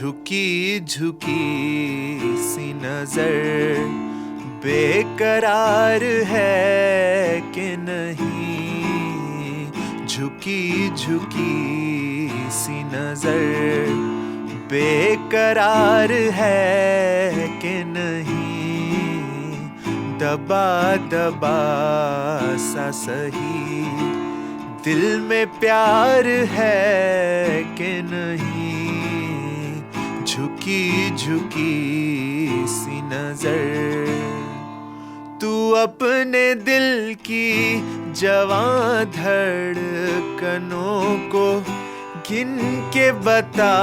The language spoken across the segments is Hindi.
झुकी झुकी सी नजर बेकरार है कि नहीं, झुकी झुकी सी नजर बेकरार है कि नहीं, दबा दबा सा सही दिल में प्यार है कि नहीं, झुकी झुकी सी नजर। तू अपने दिल की जवां धड़कनों को गिन के बता,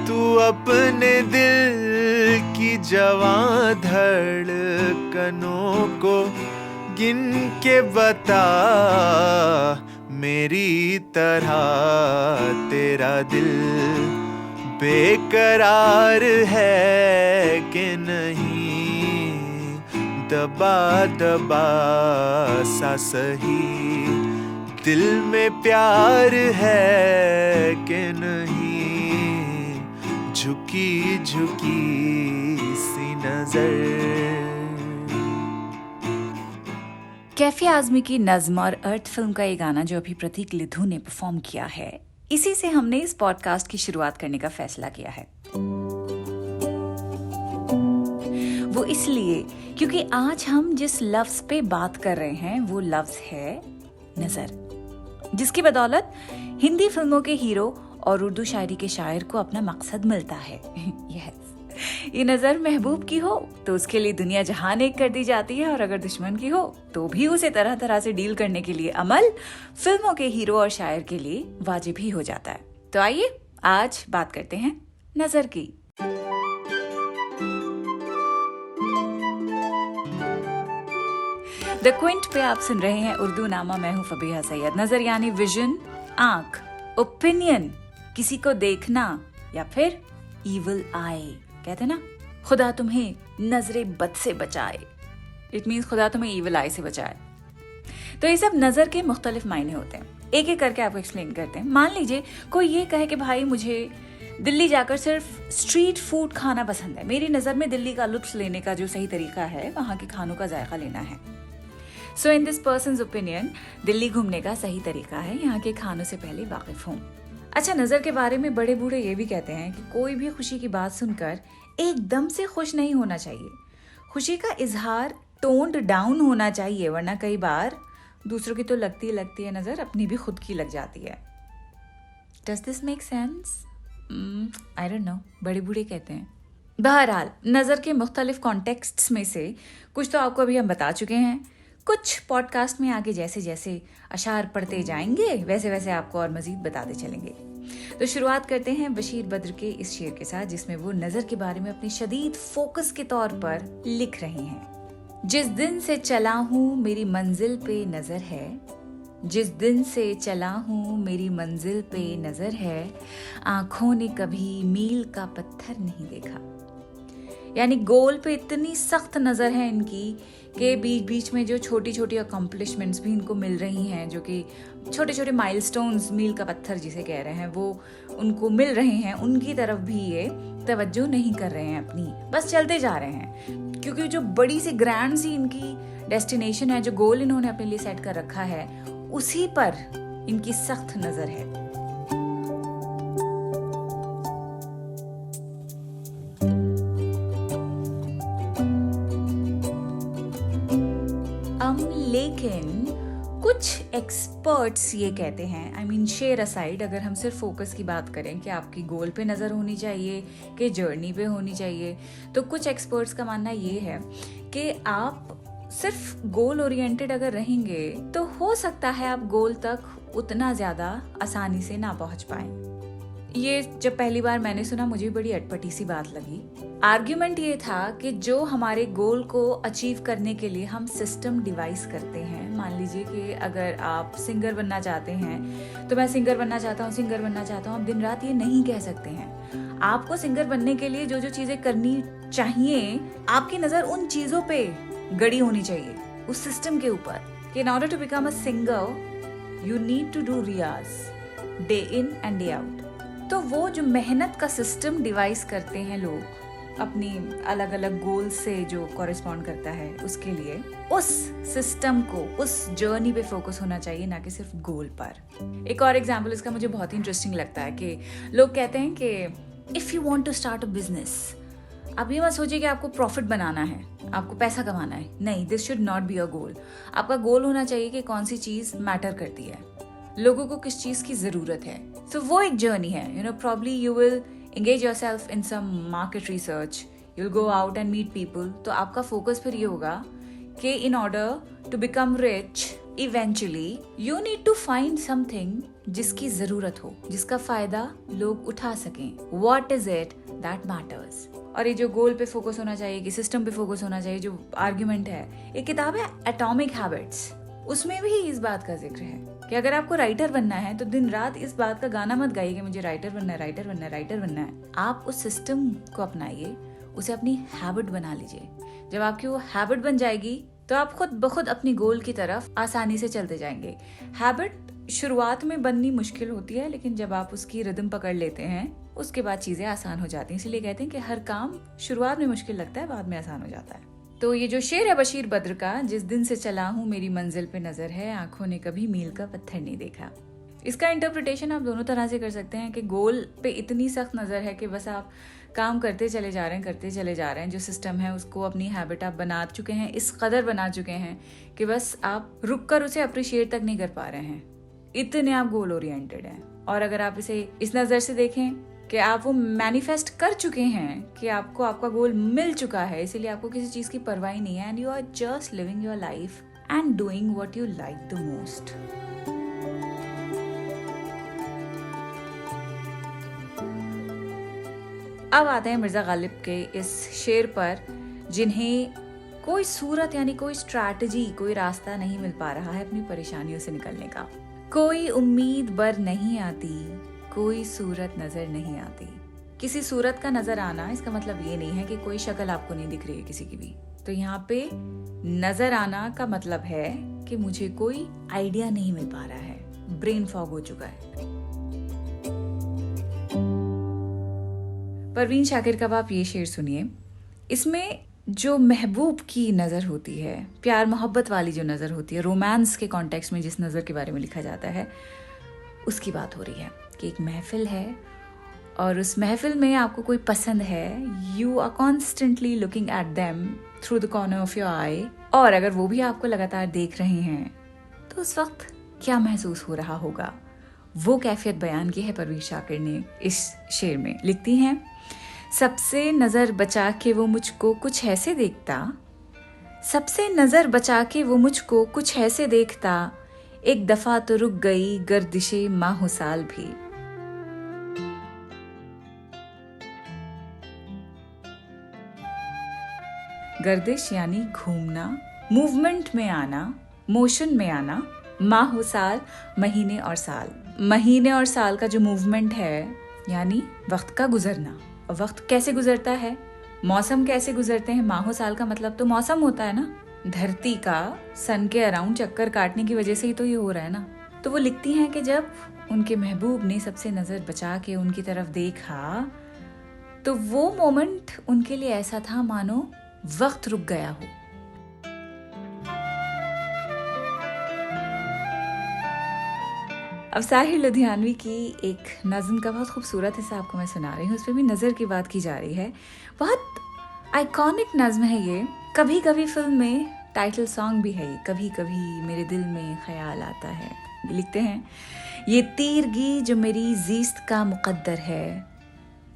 तू अपने दिल की जवां धड़कनों को गिन के बता, मेरी तरह तेरा दिल बेकरार है कि नहीं, दबा दबा सा सही दिल में प्यार है कि नहीं, झुकी झुकी सी नजर। कैफी आजमी की नज़्म और अर्थ फिल्म का ये गाना जो अभी प्रतीक लिथु ने परफॉर्म किया है, इसी से हमने इस पॉडकास्ट की शुरुआत करने का फैसला किया है। वो इसलिए क्योंकि आज हम जिस लफ्ज पे बात कर रहे हैं वो लफ्ज है नजर, जिसकी बदौलत हिंदी फिल्मों के हीरो और उर्दू शायरी के शायर को अपना मकसद मिलता है। यस, ये नजर महबूब की हो तो उसके लिए दुनिया जहान एक कर दी जाती है, और अगर दुश्मन की हो तो भी उसे तरह तरह से डील करने के लिए अमल फिल्मों के हीरो और शायर के लिए वाजिब ही हो जाता है। तो आइए आज बात करते हैं नजर की। द क्विंट पे आप सुन रहे हैं उर्दू नामा, मैं हूं फबीहा सैयद। नजर यानी विजन, आंख, ओपिनियन, किसी को देखना, या फिर इविल आई। कहते ना, खुदा तुम्हें नजरे बद से बचाए, इट मीन्स खुदा तुम्हें इविल आई से बचाए। तो ये सब नजर के मुख्तलिफ मायने होते हैं, एक एक करके आपको एक्सप्लेन करते हैं। मान लीजिए कोई ये कहे कि भाई मुझे दिल्ली जाकर सिर्फ स्ट्रीट फूड खाना पसंद है, मेरी नजर में दिल्ली का लुत्फ लेने का जो सही तरीका है वहां के खानों का जायका लेना है। So in this person's opinion Delhi घूमने का सही तरीका है यहाँ के खानों से पहले वाकिफ हूँ। अच्छा, नजर के बारे में बड़े बूढ़े ये भी कहते हैं कि कोई भी खुशी की बात सुनकर एकदम से खुश नहीं होना चाहिए, खुशी का इजहार टोन्ड डाउन होना चाहिए, वरना कई बार दूसरों की तो लगती है नजर, अपनी भी खुद की लग जाती है। Does this make sense? I don't know, बड़े बूढ़े कहते हैं। बहरहाल नजर के मुख्तलिफ कॉन्टेक्स्ट्स में से कुछ तो आपको अभी हम बता चुके हैं, कुछ पॉडकास्ट में आगे जैसे जैसे अशार पढ़ते जाएंगे वैसे वैसे आपको और मजीद बताते चलेंगे। तो शुरुआत करते हैं बशीर बद्र के इस शेर के साथ, जिसमें वो नजर के बारे में अपनी शदीद फोकस के तौर पर लिख रहे हैं। जिस दिन से चला हूँ मेरी मंजिल पे नजर है, जिस दिन से चला हूँ मेरी मंजिल पे नजर है, आंखों ने कभी मील का पत्थर नहीं देखा। यानी गोल पे इतनी सख्त नजर है इनकी कि बीच बीच में जो छोटी छोटी अकम्पलिशमेंट्स भी इनको मिल रही हैं, जो कि छोटे छोटे माइलस्टोन्स, मील का पत्थर जिसे कह रहे हैं, वो उनको मिल रहे हैं, उनकी तरफ भी ये तवज्जो नहीं कर रहे हैं अपनी, बस चलते जा रहे हैं। क्योंकि जो बड़ी सी ग्रैंड सी इनकी डेस्टिनेशन है, जो गोल इन्होंने अपने लिए सेट कर रखा है, उसी पर इनकी सख्त नजर है। लेकिन कुछ एक्सपर्ट्स ये कहते हैं, आई मीन शेयर असाइड, अगर हम सिर्फ फोकस की बात करें कि आपकी गोल पे नज़र होनी चाहिए कि जर्नी पे होनी चाहिए, तो कुछ एक्सपर्ट्स का मानना ये है कि आप सिर्फ गोल ओरिएंटेड अगर रहेंगे तो हो सकता है आप गोल तक उतना ज़्यादा आसानी से ना पहुंच पाएं। ये जब पहली बार मैंने सुना मुझे बड़ी अटपटी सी बात लगी। आर्ग्यूमेंट ये था कि जो हमारे गोल को अचीव करने के लिए हम सिस्टम डिवाइस करते हैं, मान लीजिए कि अगर आप सिंगर बनना चाहते हैं तो मैं सिंगर बनना चाहता हूँ, सिंगर बनना चाहता हूँ, आप दिन रात ये नहीं कह सकते हैं। आपको सिंगर बनने के लिए जो जो चीजें करनी चाहिए, आपकी नजर उन चीजों पे गड़ी होनी चाहिए, उस सिस्टम के ऊपर, कि in order to become a singer you need to do रियाज day in and day out. तो वो जो मेहनत का सिस्टम डिवाइस करते हैं लोग अपनी अलग अलग गोल से जो कॉरेस्पॉन्ड करता है उसके लिए, उस सिस्टम को, उस जर्नी पे फोकस होना चाहिए, ना कि सिर्फ गोल पर। एक और एग्जांपल इसका मुझे बहुत ही इंटरेस्टिंग लगता है कि लोग कहते हैं कि if you want to start a business, आप ये मत सोचिए कि आपको प्रॉफिट बनाना है, आपको पैसा कमाना है। नहीं, this should not be a goal. आपका गोल होना चाहिए कि कौन सी चीज़ मैटर करती है, लोगों को किस चीज़ की ज़रूरत है। तो वो एक जर्नी है। You know, probably you will engage yourself in some market research, you'll go out and meet people। तो आपका फोकस फिर ये होगा कि in order to become rich eventually you need to find something जिसकी ज़रूरत हो, जिसका फ़ायदा लोग उठा सकें। What is it that matters? और ये जो गोल पे फोकस होना चाहिए कि सिस्टम पे फोकस होना चाहिए, जो आर्ग्यूमेंट है, एक किताब है एटॉमिक हैबिट्स, उसमें भी इस बात का जिक्र है कि अगर आपको राइटर बनना है तो दिन रात इस बात का गाना मत गाइए कि मुझे राइटर बनना है, राइटर बनना है, राइटर बनना है। आप उस सिस्टम को अपनाइए, उसे अपनी हैबिट बना लीजिए। जब आपकी वो हैबिट बन जाएगी तो आप खुद ब खुद अपनी गोल की तरफ आसानी से चलते जाएंगे। हैबिट शुरुआत में बननी मुश्किल होती है, लेकिन जब आप उसकी रिदम पकड़ लेते हैं उसके बाद चीजें आसान हो जाती हैं। इसलिए कहते हैं कि हर काम शुरुआत में मुश्किल लगता है, बाद में आसान हो जाता है। तो ये जो शेर है बशीर बद्र का, जिस दिन से चला हूँ मेरी मंजिल पे नजर है, आंखों ने कभी मील का पत्थर नहीं देखा, इसका इंटरप्रिटेशन आप दोनों तरह से कर सकते हैं कि गोल पे इतनी सख्त नजर है कि बस आप काम करते चले जा रहे हैं, करते चले जा रहे हैं। जो सिस्टम है उसको अपनी हैबिट आप बना चुके हैं, इस कदर बना चुके हैं कि बस आप रुक कर उसे अप्रिशिएट तक नहीं कर पा रहे हैं, इतने आप गोल ओरिएंटेड हैं। और अगर आप इसे इस नजर से देखें कि आप वो मैनिफेस्ट कर चुके हैं कि आपको आपका गोल मिल चुका है, इसीलिए आपको किसी चीज की परवाह नहीं है, and you are just living your life and doing what you like the most. अब आते हैं मिर्जा गालिब के इस शेर पर, जिन्हें कोई सूरत यानी कोई स्ट्रैटेजी, कोई रास्ता नहीं मिल पा रहा है अपनी परेशानियों से निकलने का। कोई उम्मीद बर नहीं आती, कोई सूरत नजर नहीं आती। किसी सूरत का नजर आना इसका मतलब ये नहीं है कि कोई शक्ल आपको नहीं दिख रही है किसी की भी। तो यहाँ पे नजर आना का मतलब है कि मुझे कोई आइडिया नहीं मिल पा रहा है, ब्रेन फॉग हो चुका है। परवीन शाकिर का आप ये शेर सुनिए। इसमें जो महबूब की नज़र होती है, प्यार मोहब्बत वाली जो नज़र होती है, रोमांस के कॉन्टेक्स्ट में जिस नज़र के बारे में लिखा जाता है, उसकी बात हो रही है कि एक महफिल है और उस महफिल में आपको कोई पसंद है, you are constantly looking at them through the corner of your eye, और अगर वो भी आपको लगातार देख रहे हैं तो उस वक्त क्या महसूस हो रहा होगा, वो कैफियत बयान की है परवीन शाकिर ने इस शेर में। लिखती हैं, सबसे नजर बचा के वो मुझको कुछ ऐसे देखता, सबसे नजर बचा के वो मुझको कुछ ऐसे देखता, एक दफा तो रुक गई गर्दिशे माहो साल भी। गर्दिश यानी घूमना, मूवमेंट में आना, मोशन में आना, माहो साल महीने और साल। महीने और साल का जो मूवमेंट है यानी वक्त का गुजरना। और वक्त कैसे गुजरता है, मौसम कैसे गुजरते हैं, माहो साल का मतलब तो मौसम होता है ना, धरती का सन के अराउंड चक्कर काटने की वजह से ही तो ये हो रहा है ना। तो वो लिखती हैं कि जब उनके महबूब ने सबसे नजर बचा के उनकी तरफ देखा तो वो मोमेंट उनके लिए ऐसा था मानो वक्त रुक गया हो। अब साहिर लुधियानवी की एक नज़्म का बहुत खूबसूरत हिस्सा आपको मैं सुना रही हूँ, उस पर भी नज़र की बात की जा रही है। बहुत आइकॉनिक नज़्म है ये, कभी कभी फिल्म में टाइटल सॉन्ग भी है ये, कभी कभी मेरे दिल में ख्याल आता है। लिखते हैं, ये तीरगी जो मेरी जीस्त का मुकद्दर है,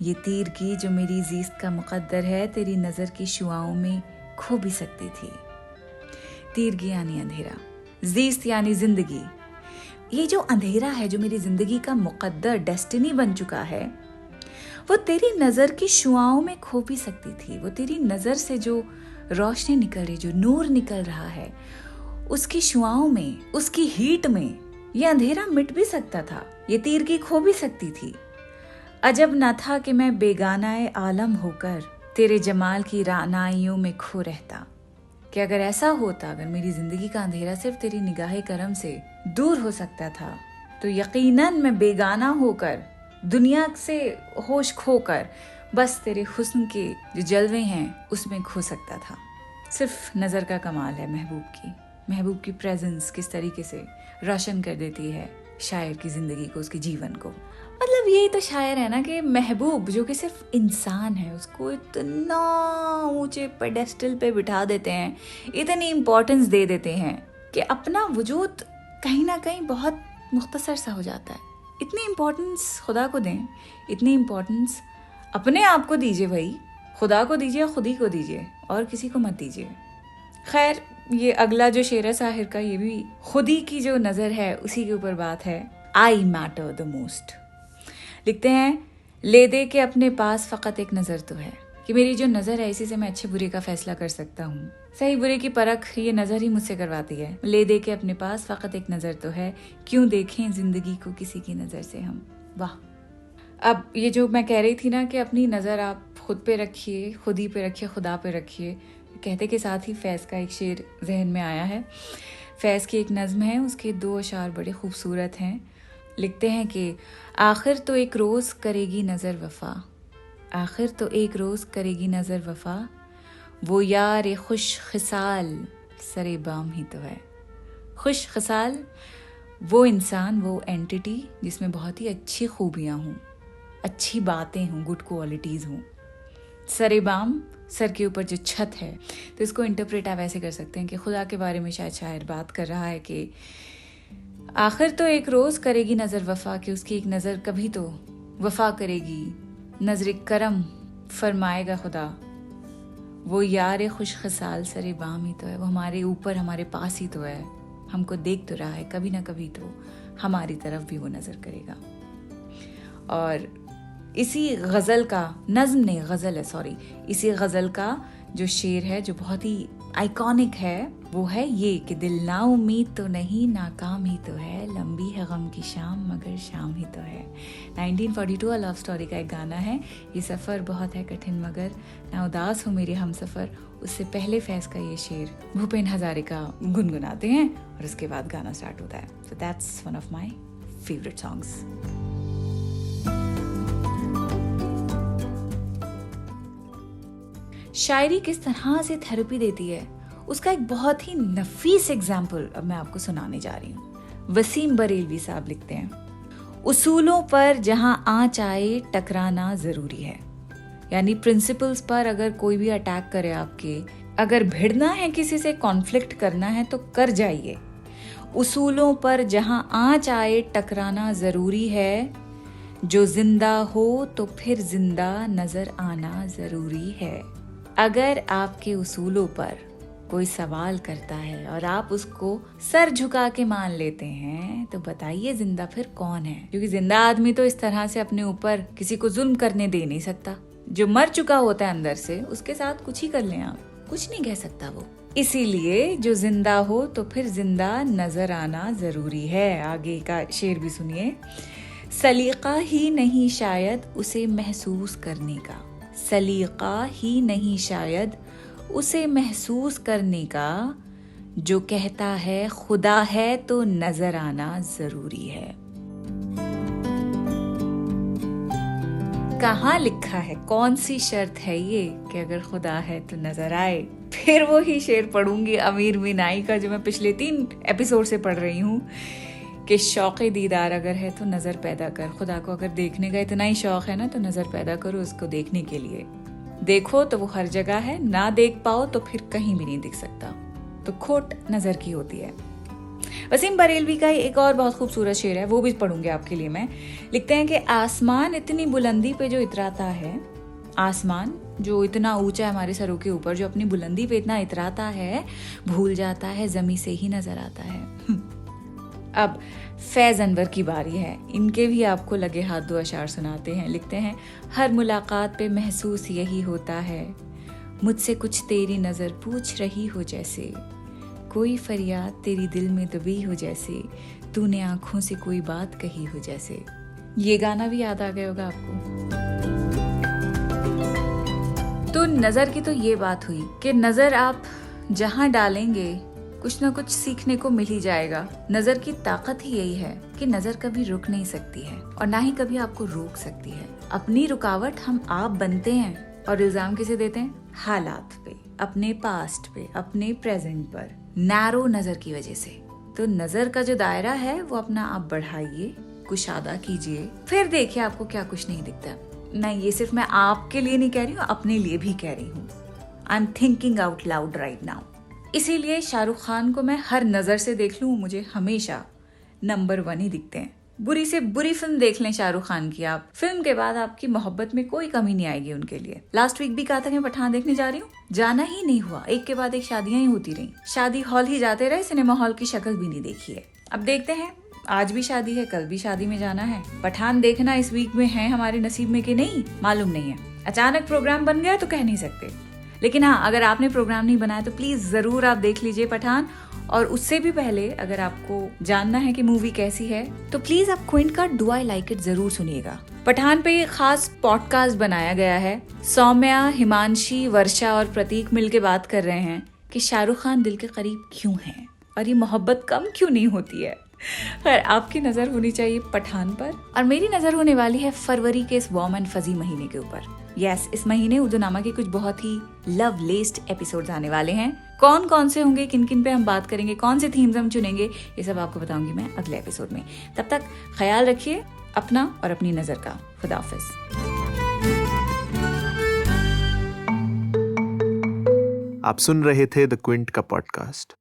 ये तीरगी जो मेरी जीस्त का मुकद्दर है, तेरी नज़र की शुआओं में खो भी सकती थी। तीरगी यानी अंधेरा, जीस्त यानी जिंदगी। ये जो अंधेरा है जो मेरी जिंदगी का मुकद्दर, डेस्टिनी बन चुका है, वो तेरी नज़र की शुआओं में खो भी सकती थी। वो तेरी नज़र से जो रोशनी निकल रही, जो नूर निकल रहा है, उसकी शुआओं में, उसकी हीट में ये अंधेरा मिट भी सकता था, ये तीरगी खो भी सकती थी। अजब न था कि मैं बेगानाए आलम होकर तेरे जमाल की रानाइयों में खो रहता, कि अगर ऐसा होता, अगर मेरी जिंदगी का अंधेरा सिर्फ तेरी निगाहे करम से दूर हो सकता था, तो यकीनन मैं बेगाना होकर, दुनिया से होश खोकर बस तेरे हुस्न के जो जलवे हैं उसमें खो सकता था। सिर्फ नज़र का कमाल है महबूब की प्रेजेंस किस तरीके से रोशन कर देती है शायर की ज़िंदगी को, उसके जीवन को। मतलब यही तो शायर है ना कि महबूब जो कि सिर्फ इंसान है उसको इतना ऊंचे पेडेस्टल पे बिठा देते हैं, इतनी इम्पोर्टेंस दे देते हैं कि अपना वजूद कहीं ना कहीं बहुत मुख्तसर सा हो जाता है। इतनी इम्पोर्टेंस खुदा को दें, इतनी इम्पोर्टेंस अपने आप को दीजिए भाई, खुदा को दीजिए, खुद ही को दीजिए और किसी को मत दीजिए। खैर, ये अगला जो शेर है साहिर का, ये भी खुद ही की जो नज़र है उसी के ऊपर बात है। आई मैटर द मोस्ट। लिखते हैं, ले दे के अपने पास फ़कत एक नज़र तो है, कि मेरी जो नज़र है इसी से मैं अच्छे बुरे का फैसला कर सकता हूँ। सही बुरे की परख ये नज़र ही मुझसे करवाती है। ले दे के अपने पास फ़कत एक नज़र तो है, क्यों देखें ज़िंदगी को किसी की नज़र से हम। वाह। अब ये जो मैं कह रही थी ना कि अपनी नज़र आप खुद पे रखिए, खुद ही पे रखिए, खुदा पे रखिए, कहते के साथ ही फैज़ का एक शेर जहन में आया है। फैज़ की एक नज़्म है, उसके 2 अशार बड़े खूबसूरत हैं। लिखते हैं कि आखिर तो एक रोज़ करेगी नज़र वफ़ा, आखिर तो एक रोज़ करेगी नज़र वफ़ा, वो यार खुश खिसाल सरे बाम ही तो है। खुश खिसाल वो इंसान, वो एंटिटी जिसमें बहुत ही अच्छी खूबियाँ हों, अच्छी बातें हों, गुड क्वालिटीज़ हों। सरे बाम, सर के ऊपर जो छत है, तो इसको इंटरप्रेट आप ऐसे कर सकते हैं कि खुदा के बारे में शायद शायर बात कर रहा है कि आखिर तो एक रोज़ करेगी नज़र वफ़ा, कि उसकी एक नज़र कभी तो वफ़ा करेगी, नज़र करम फरमाएगा खुदा, वो यार खुश खसाल सरे बाम ही तो है, वो हमारे ऊपर हमारे पास ही तो है, हमको देख तो रहा है, कभी ना कभी तो हमारी तरफ भी वो नज़र करेगा। और इसी गज़ल का, नज़्म नहीं गज़ल है सॉरी, इसी गज़ल का जो शेर है जो बहुत ही आइकॉनिक है वो है ये कि दिल ना उम्मीद तो नहीं, नाकाम ही तो है, लंबी है गम की शाम मगर शाम ही तो है। 1942 लव स्टोरी का एक गाना है, ये सफ़र बहुत है कठिन मगर ना उदास हो मेरे हम सफ़र। उससे पहले फैज़ का ये शेर भूपेन हज़ारिका गुनगुनाते हैं और उसके बाद गाना स्टार्ट होता है। So that's one of my favorite songs. शायरी किस तरह से थेरेपी देती है उसका एक बहुत ही नफीस एग्जाम्पल अब मैं आपको सुनाने जा रही हूँ। वसीम बरेलवी साहब लिखते हैं, उसूलों पर जहां आँच आए टकराना जरूरी है। यानी प्रिंसिपल्स पर अगर कोई भी अटैक करे आपके, अगर भिड़ना है किसी से, कॉन्फ्लिक्ट करना है तो कर जाइए। उसूलों पर जहां आँच आए टकराना जरूरी है, जो जिंदा हो तो फिर जिंदा नजर आना जरूरी है। अगर आपके उसूलों पर कोई सवाल करता है और आप उसको सर झुका के मान लेते हैं तो बताइए जिंदा फिर कौन है? क्योंकि जिंदा आदमी तो इस तरह से अपने ऊपर किसी को जुल्म करने दे नहीं सकता। जो मर चुका होता है अंदर से, उसके साथ कुछ ही कर लें आप, कुछ नहीं कह सकता वो। इसीलिए जो जिंदा हो तो फिर जिंदा नजर आना जरूरी है। आगे का शेर भी सुनिए, सलीका ही नहीं शायद उसे महसूस करने का, सलीका ही नहीं शायद उसे महसूस करने का, जो कहता है खुदा है तो नजर आना जरूरी है। कहाँ लिखा है, कौन सी शर्त है ये कि अगर खुदा है तो नजर आए? फिर वो ही शेर पढ़ूंगी अमीर मीनाई का जो मैं पिछले 3 एपिसोड से पढ़ रही हूँ कि शौक़े दीदार अगर है तो नज़र पैदा कर। खुदा को अगर देखने का इतना ही शौक़ है ना तो नज़र पैदा करो उसको देखने के लिए। देखो तो वो हर जगह है, ना देख पाओ तो फिर कहीं भी नहीं दिख सकता। तो खोट नज़र की होती है। वसीम बरेलवी का एक और बहुत खूबसूरत शेर है, वो भी पढ़ूंगी आपके लिए मैं। लिखते हैं कि आसमान इतनी बुलंदी पे जो इतराता है, आसमान जो इतना ऊंचा है हमारे सरों के ऊपर, जो अपनी बुलंदी पे इतना इतराता है, भूल जाता है ज़मीं से ही नजर आता है। अब फैज़ अनवर की बारी है, इनके भी आपको लगे हाथ 2 अशार सुनाते हैं। लिखते हैं, हर मुलाकात पे महसूस यही होता है, मुझसे कुछ तेरी नज़र पूछ रही हो जैसे, कोई फरियाद तेरी दिल में दबी हो जैसे, तूने आंखों से कोई बात कही हो जैसे। ये गाना भी याद आ गया होगा आपको। तो नज़र की तो ये बात हुई कि नज़र आप जहाँ डालेंगे कुछ ना कुछ सीखने को मिल ही जाएगा। नजर की ताकत ही यही है कि नजर कभी रुक नहीं सकती है और ना ही कभी आपको रोक सकती है। अपनी रुकावट हम आप बनते हैं और इल्जाम किसे देते हैं? हालात पे, अपने पास्ट पे, अपने प्रेजेंट पर, नैरो नजर की वजह से। तो नजर का जो दायरा है वो अपना आप बढ़ाइए, कुशादा कीजिए, फिर देखिए आपको क्या कुछ नहीं दिखता। नहीं, ये सिर्फ मैं आपके लिए नहीं कह रही हूँ, अपने लिए भी कह रही हूँ। I am thinking out loud right now. इसीलिए शाहरुख खान को मैं हर नजर से देख लूं, मुझे हमेशा नंबर 1 ही दिखते हैं। बुरी से बुरी फिल्म देख लें शाहरुख खान की आप, फिल्म के बाद आपकी मोहब्बत में कोई कमी नहीं आएगी उनके लिए। लास्ट वीक भी कहा था कि मैं पठान देखने जा रही हूँ, जाना ही नहीं हुआ। एक के बाद एक शादियां ही होती रही, शादी हॉल ही जाते रहे, सिनेमा हॉल की शक्ल भी नहीं देखी है। अब देखते हैं, आज भी शादी है, कल भी शादी में जाना है। पठान देखना इस वीक में है हमारे नसीब में कि नहीं मालूम नहीं है। अचानक प्रोग्राम बन गया तो कह नहीं सकते, लेकिन हाँ, अगर आपने प्रोग्राम नहीं बनाया तो प्लीज जरूर आप देख लीजिए पठान। और उससे भी पहले अगर आपको जानना है कि मूवी कैसी है तो प्लीज आप क्विंट का डू आई लाइक इट जरूर सुनिएगा। पठान पे एक खास पॉडकास्ट बनाया गया है। सौम्या, हिमांशी, वर्षा और प्रतीक मिलके बात कर रहे हैं कि शाहरुख खान दिल के करीब क्यों है और ये मोहब्बत कम क्यों नहीं होती है। खैर, आपकी नजर होनी चाहिए पठान पर और मेरी नजर होने वाली है फरवरी के इस वार्म एंड फजी महीने के ऊपर। यस, इस महीने उर्दूनामा के कुछ बहुत ही लव लेस्ड एपिसोड्स आने वाले हैं। कौन कौन से होंगे, किन किन पे हम बात करेंगे, कौन से थीम्स हम चुनेंगे, ये सब आपको बताऊंगी मैं अगले एपिसोड में। तब तक ख्याल रखिए अपना और अपनी नजर का। खुदा हाफिज। आप सुन रहे थे द क्विंट का पॉडकास्ट।